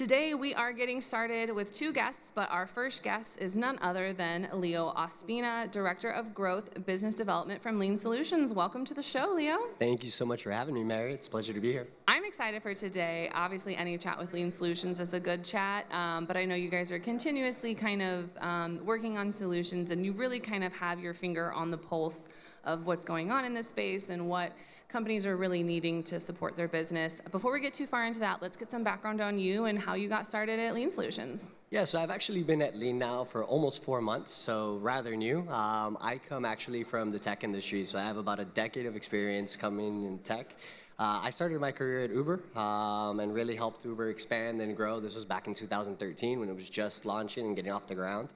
Today we are getting started with two guests, but our first guest is none other than Leo Ospina, Director of Growth Business Development from Lean Solutions. Welcome to the show, Leo. Thank you so much for having me, Mary. It's a pleasure to be here. I'm excited for today. Obviously, any chat with Lean Solutions is a good chat, but I know you guys are continuously kind of working on solutions, and you really kind of have your finger on the pulse of what's going on in this space and what companies are really needing to support their business. Before we get too far into that, let's get some background on you and how you got started at Lean Solutions. Yeah, so I've actually been at Lean now for almost 4 months, so rather new. I come actually from the tech industry, so I have about a decade of experience coming in tech. I started my career at Uber and really helped Uber expand and grow. This was back in 2013 when it was just launching and getting off the ground.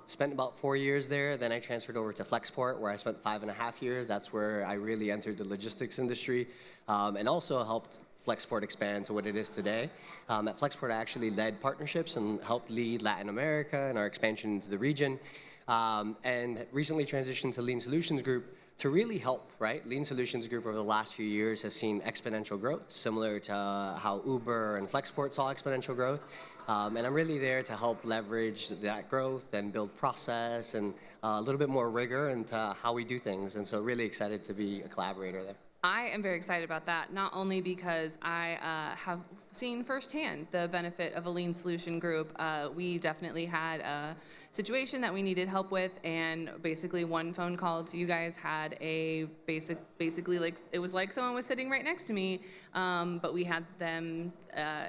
Spent about 4 years there. Then I transferred over to Flexport, where I spent 5.5 years. That's where I really entered the logistics industry and also helped Flexport expand to what it is today. At Flexport, I actually led partnerships and helped lead Latin America and our expansion into the region. And recently transitioned to Lean Solutions Group to really help, right? Lean Solutions Group over the last few years has seen exponential growth, similar to how Uber and Flexport saw exponential growth. And I'm really there to help leverage that growth and build process and a little bit more rigor into how we do things. And so really excited to be a collaborator there. I am very excited about that, not only because I have seen firsthand the benefit of a Lean Solution Group. We definitely had a situation that we needed help with, and basically one phone call to you guys had a basically like, it was like someone was sitting right next to me, but we had them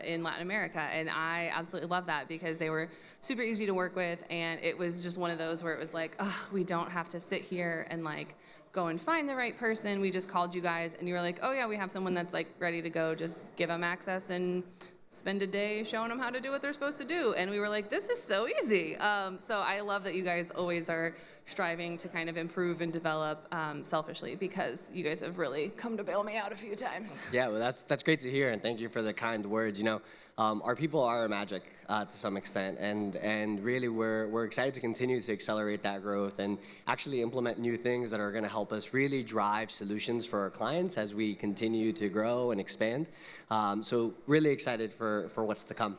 in Latin America, and I absolutely love that because they were super easy to work with, and it was just one of those where it was like, oh, we don't have to sit here and like go and find the right person. We just called you guys and you were like, oh yeah, we have someone that's like ready to go. Just give them access and spend a day showing them how to do what they're supposed to do. And we were like, this is so easy. So I love that you guys always are striving to kind of improve and develop selfishly, because you guys have really come to bail me out a few times. Yeah, well, that's great to hear, and thank you for the kind words. You know, our people are magic to some extent, and really we're excited to continue to accelerate that growth and actually implement new things that are going to help us really drive solutions for our clients as we continue to grow and expand. So really excited for what's to come.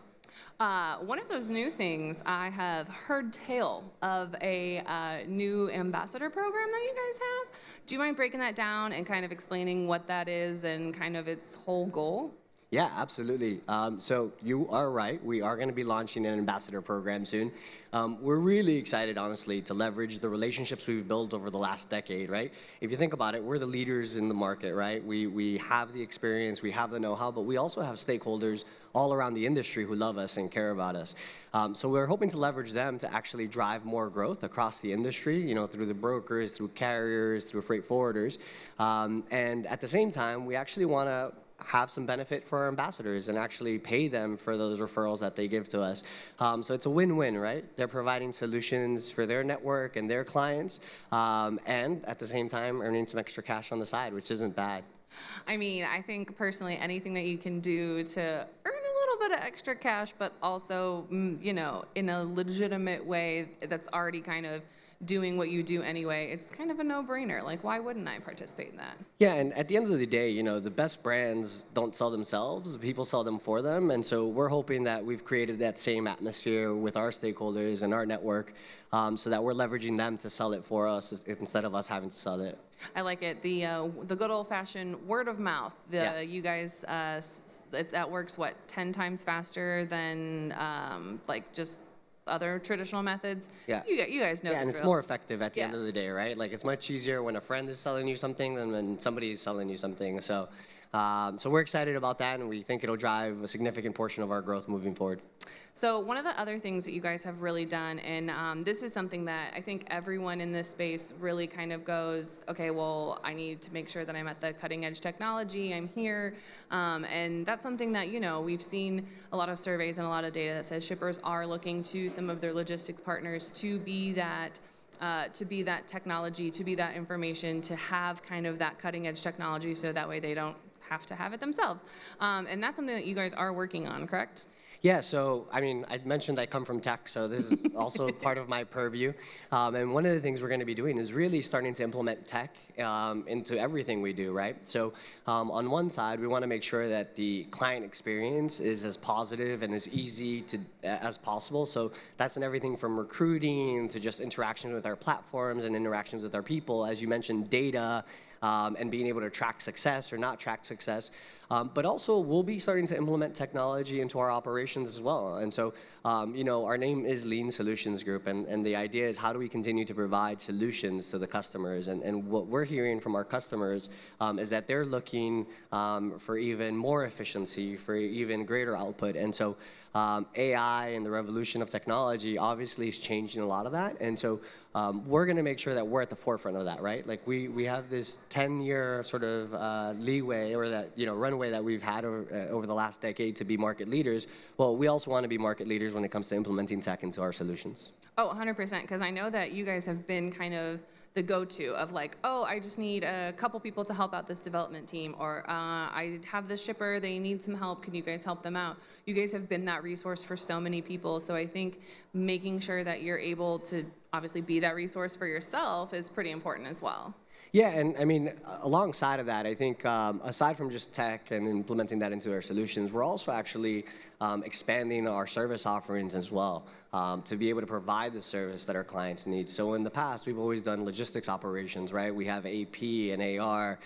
One of those new things, I have heard tale of a new ambassador program that you guys have. Do you mind breaking that down and kind of explaining what that is and kind of its whole goal? Yeah, absolutely. So you are right. We are going to be launching an ambassador program soon. We're really excited, honestly, to leverage the relationships we've built over the last decade, right? If you think about it, we're the leaders in the market, right? We have the experience, we have the know-how, but we also have stakeholders all around the industry who love us and care about us. So we're hoping to leverage them to actually drive more growth across the industry, you know, through the brokers, through carriers, through freight forwarders. And at the same time, we actually want to have some benefit for our ambassadors and actually pay them for those referrals that they give to us. So it's a win-win, right? They're providing solutions for their network and their clients, and at the same time earning some extra cash on the side, which isn't bad. I mean, I think personally anything that you can do to earn a little bit of extra cash, but also, you know, in a legitimate way that's already kind of doing what you do anyway, it's kind of a no-brainer. Like, why wouldn't I participate in that? Yeah, and at the end of the day, you know, the best brands don't sell themselves, people sell them for them, and so we're hoping that we've created that same atmosphere with our stakeholders and our network, so that we're leveraging them to sell it for us instead of us having to sell it. I like it. The good old-fashioned word of mouth. Yeah. You guys, that works, what, 10 times faster than like just other traditional methods? Yeah. You guys know the Yeah, and drill. it's more effective at the end of the Yes. day, right? Like, it's much easier when a friend is selling you something than when somebody is selling you something. So, so we're excited about that, and we think it'll drive a significant portion of our growth moving forward. So one of the other things that you guys have really done, and this is something that I think everyone in this space really kind of goes, okay, well, I need to make sure that I'm at the cutting edge technology, I'm here, and that's something that, you know, we've seen a lot of surveys and a lot of data that says shippers are looking to some of their logistics partners to be that technology, to be that information, to have kind of that cutting edge technology, so that way they don't have to have it themselves. And that's something that you guys are working on, correct? Yeah, so I mean, I mentioned I come from tech, so this is also part of my purview. And one of the things we're going to be doing is really starting to implement tech into everything we do, right? So on one side, we want to make sure that the client experience is as positive and as easy to as possible. So that's in everything from recruiting to just interactions with our platforms and interactions with our people. As you mentioned, data. And being able to track success or not track success. But also, we'll be starting to implement technology into our operations as well. And so, our name is Lean Solutions Group, and the idea is how do we continue to provide solutions to the customers? And what we're hearing from our customers is that they're looking for even more efficiency, for even greater output. And so, AI and the revolution of technology obviously is changing a lot of that. And so we're going to make sure that we're at the forefront of that, right? Like we have this 10-year sort of leeway or that runway that we've had over the last decade to be market leaders. Well, we also want to be market leaders when it comes to implementing tech into our solutions. Oh, 100%, because I know that you guys have been kind of the go-to of like, oh, I just need a couple people to help out this development team, or I have this shipper, they need some help, can you guys help them out? You guys have been that resource for so many people, so I think making sure that you're able to obviously be that resource for yourself is pretty important as well. Yeah, and I mean, alongside of that, I think aside from just tech and implementing that into our solutions, we're also actually expanding our service offerings as well to be able to provide the service that our clients need. So in the past, we've always done logistics operations, right? We have AP and AR.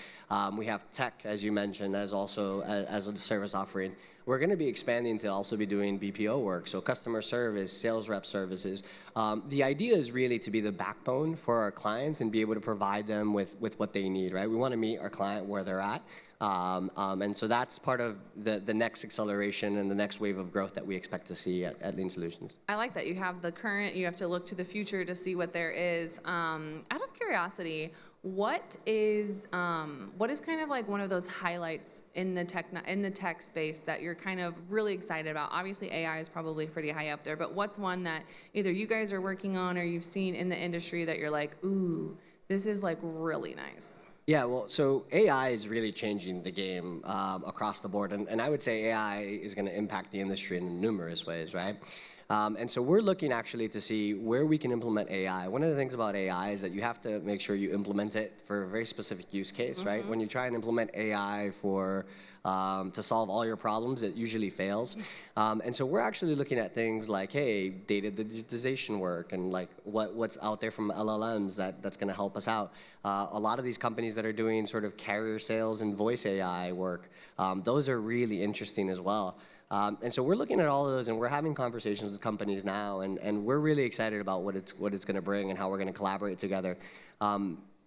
We have tech, as you mentioned, as also as a service offering. We're going to be expanding to also be doing BPO work, so customer service, sales rep services. The idea is really to be the backbone for our clients and be able to provide them with what they need, right? We want to meet our client where they're at. And so that's part of the next acceleration and the next wave of growth that we expect to see at Lean Solutions. I like that. You have the current, you have to look to the future to see what there is. Out of curiosity, what is kind of like one of those highlights in the tech space that you're kind of really excited about? Obviously, AI is probably pretty high up there, but what's one that either you guys are working on or you've seen in the industry that you're like, ooh, this is like really nice? Yeah, well, so AI is really changing the game across the board, and I would say AI is going to impact the industry in numerous ways, right? And so we're looking actually to see where we can implement AI. One of the things about AI is that you have to make sure you implement it for a very specific use case, right? When you try and implement AI for to solve all your problems, it usually fails. And so we're actually looking at things like, hey, data digitization work and like what's out there from LLMs that's going to help us out. A lot of these companies that are doing sort of carrier sales and voice AI work, those are really interesting as well. And so we're looking at all of those, and we're having conversations with companies now, and we're really excited about what it's going to bring and how we're going to collaborate together.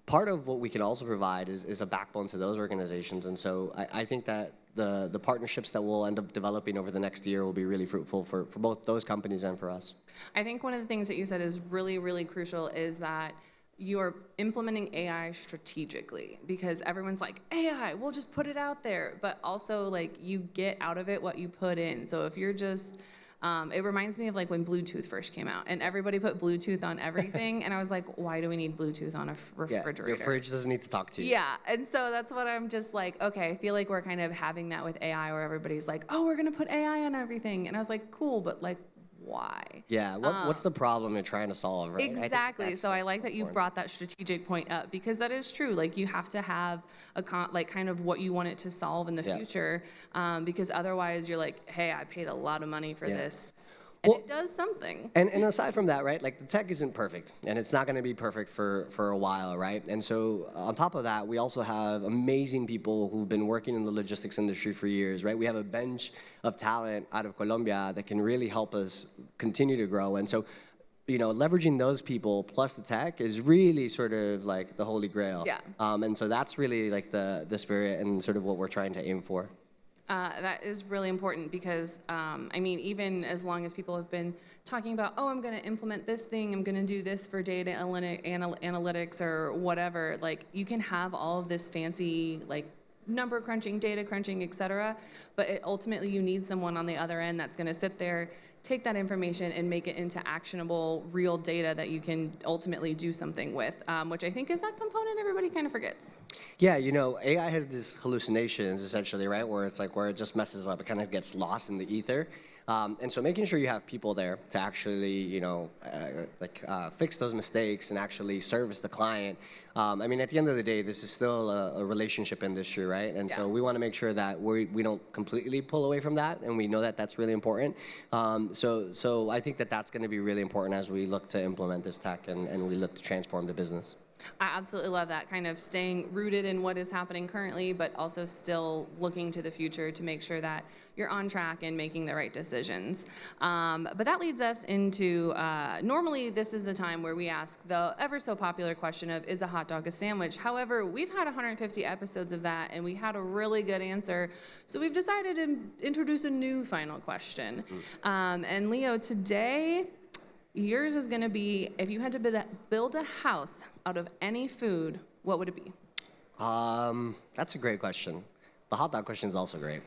Part of what we can also provide is a backbone to those organizations, and so I think that the partnerships that we'll end up developing over the next year will be really fruitful for both those companies and for us. I think one of the things that you said is really, really crucial is that you're implementing AI strategically, because everyone's like, AI, we'll just put it out there. But also, like, you get out of it what you put in. So if you're just, it reminds me of like when Bluetooth first came out and everybody put Bluetooth on everything. And I was like, why do we need Bluetooth on a refrigerator? Yeah, your fridge doesn't need to talk to you. Yeah, and so that's what I'm just like, okay, I feel like we're kind of having that with AI where everybody's like, oh, we're going to put AI on everything. And I was like, cool, but like, why? Yeah, what's the problem you're trying to solve, right? Exactly. So I like that you brought that strategic point up, because that is true. Like, you have to have like kind of what you want it to solve in the future, because otherwise you're like, hey, I paid a lot of money for this. And it does something. And aside from that, right, like the tech isn't perfect, and it's not going to be perfect for a while, right? And so on top of that, we also have amazing people who've been working in the logistics industry for years, right? We have a bench of talent out of Colombia that can really help us continue to grow. And so, leveraging those people plus the tech is really sort of like the holy grail. Yeah. And so that's really like the spirit and sort of what we're trying to aim for. That is really important, because, I mean, even as long as people have been talking about, oh, I'm going to implement this thing, I'm going to do this for data analytics or whatever, like, you can have all of this fancy, like, number crunching, data crunching, et cetera, but ultimately you need someone on the other end that's going to sit there, take that information and make it into actionable, real data that you can ultimately do something with, which I think is that component everybody kind of forgets. Yeah, AI has these hallucinations essentially, right? Where it's like where it just messes up, it kind of gets lost in the ether. And so making sure you have people there to actually, fix those mistakes and actually service the client. I mean, at the end of the day, this is still a relationship industry, right? And so we want to make sure that we don't completely pull away from that, and we know that that's really important. So I think that that's going to be really important as we look to implement this tech and we look to transform the business. I absolutely love that, kind of staying rooted in what is happening currently, but also still looking to the future to make sure that you're on track and making the right decisions. But that leads us into, normally this is the time where we ask the ever so popular question of, is a hot dog a sandwich? However, we've had 150 episodes of that, and we had a really good answer. So we've decided to introduce a new final question. And Leo, today, yours is going to be, if you had to build a house out of any food, what would it be? That's a great question. The hot dog question is also great.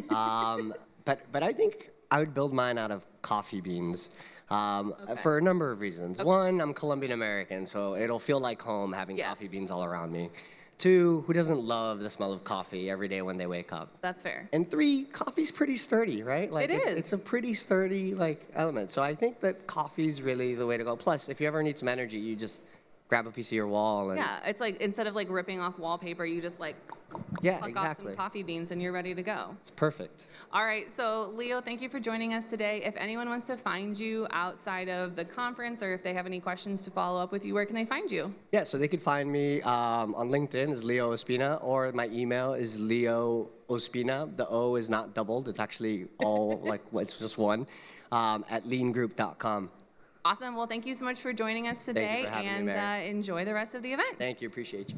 But I think I would build mine out of coffee beans for a number of reasons. One, I'm Colombian American, so it'll feel like home having coffee beans all around me. Two, who doesn't love the smell of coffee every day when they wake up? That's fair. And three, coffee's pretty sturdy, right? Like it is. It's a pretty sturdy element. So I think that coffee's really the way to go. Plus, if you ever need some energy, you just grab a piece of your wall. And it's like instead of ripping off wallpaper, you just pluck off some coffee beans and you're ready to go. It's perfect. All right, so Leo, thank you for joining us today. If anyone wants to find you outside of the conference, or if they have any questions to follow up with you, where can they find you? Yeah, so they could find me on LinkedIn as Leo Ospina, or my email is Leo Ospina. The O is not doubled. It's actually all it's just one, at leangroup.com. Awesome. Well, thank you so much for joining us today, Thank you for having me, Mary. Enjoy the rest of the event. Thank you. Appreciate you.